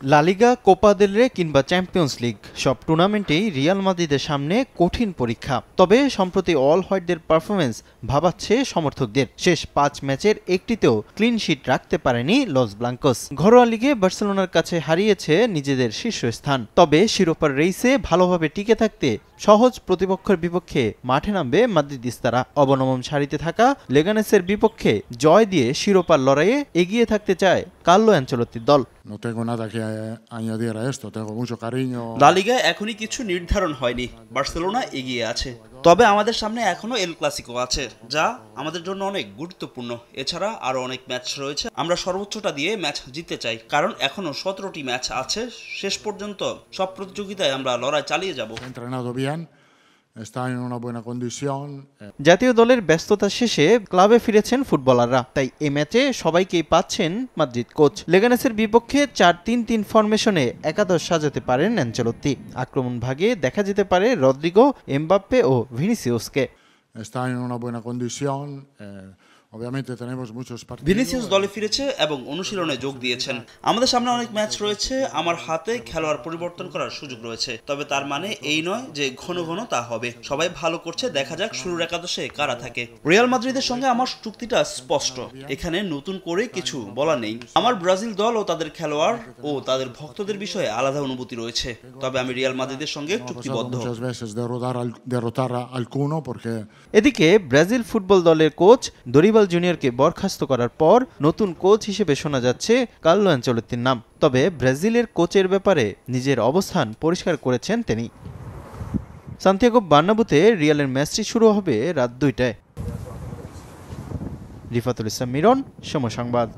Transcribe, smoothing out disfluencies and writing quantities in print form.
লা লিগা, Copa del রে কিংবা চ্যাম্পিয়ন্স লিগ সব টুর্নামেন্টেই রিয়াল মাদ্রিদের সামনে কঠিন পরীক্ষা। তবে সম্প্রতি অল হোয়াইটদের পারফরমেন্স ভাবাচ্ছে সমর্থকদের। শেষ 5 ম্যাচের একটিতেও ক্লিন শিট রাখতে পারেনি লস ব্লাঙ্কোস। ঘরোয়া লিগে বার্সেলোনার কাছে হারিয়েছে নিজেদের শীর্ষস্থান। তবে শিরোপার রেইসে ভালোভাবে টিকে থাকতে সহজ প্রতিপক্ষের বিপক্ষে মাঠে নামবে মাদ্রিদিস্তারা। অবনমন সারিতে থাকা লেগানেসের বিপক্ষে জয় দিয়ে শিরোপার লড়াইয়ে এগিয়ে থাকতে চায় কার্লো অ্যানচেলোত্তির দল। লা লিগায় এখনই কিছু নির্ধারণ হয়নি, বার্সেলোনা এগিয়ে আছে। তবে আমাদের সামনে এখনো এল ক্লাসিকো আছে, যা আমাদের জন্য অনেক গুরুত্বপূর্ণ। এছাড়া আরো অনেক ম্যাচ রয়েছে। আমরা সর্বোচ্চটা দিয়ে ম্যাচ জিততে চাই, কারণ এখনো 17টি ম্যাচ আছে। শেষ পর্যন্ত সব প্রতিযোগিতায় আমরা লড়াই চালিয়ে যাব। জাতীয় দলের ব্যস্ততা শেষে ক্লাবে ফিরেছেন ফুটবলাররা, তাই এ ম্যাচে সবাইকেই পাচ্ছেন মাদ্রিদ কোচ। লেগানেসের বিপক্ষে 4-3-3 ফরমেশনে একাদশ সাজাতে পারেন অ্যানচেলোত্তি। আক্রমণ ভাগে দেখা যেতে পারে রদ্রিগো, এমবাপ্পে ও ভিনিসিউসকে। ভিনিসিয়াস দলে ফিরেছে এবং অনুশীলনে যোগ দিয়েছেন। আমাদের সামনে অনেক ম্যাচ রয়েছে, আমার হাতে খেলোয়াড় পরিবর্তন করার সুযোগ রয়েছে। তবে তার মানে এই নয় যে ঘন ঘন তা হবে। সবাই ভালো করছে, দেখা যাক শুরুর একাদশে কারা থাকে। রিয়াল মাদ্রিদের সঙ্গে আমার চুক্তিটা স্পষ্ট, এখানে নতুন করে কিছু বলা নেই। আমার ব্রাজিল দল ও তাদের খেলোয়াড় ও তাদের ভক্তদের বিষয়ে আলাদা অনুভূতি রয়েছে, তবে আমি রিয়াল মাদ্রিদের সঙ্গে চুক্তিবদ্ধ। এদিকে ব্রাজিল ফুটবল দলের কোচ দরিবাল জুনিয়রকে বরখাস্ত করার পর নতুন কোচ হিসেবে শোনা যাচ্ছে কার্লো অ্যানচেলোত্তির নাম। তবে ব্রাজিলের কোচের ব্যাপারে নিজের অবস্থান পরিষ্কার করেছেন তিনি। সান্তিয়াগো বার্নাব্যুতে রিয়ালের ম্যাচটি শুরু হবে রাত 2টায়। রিফাতুল ইসলাম মিরন, সময় সংবাদ।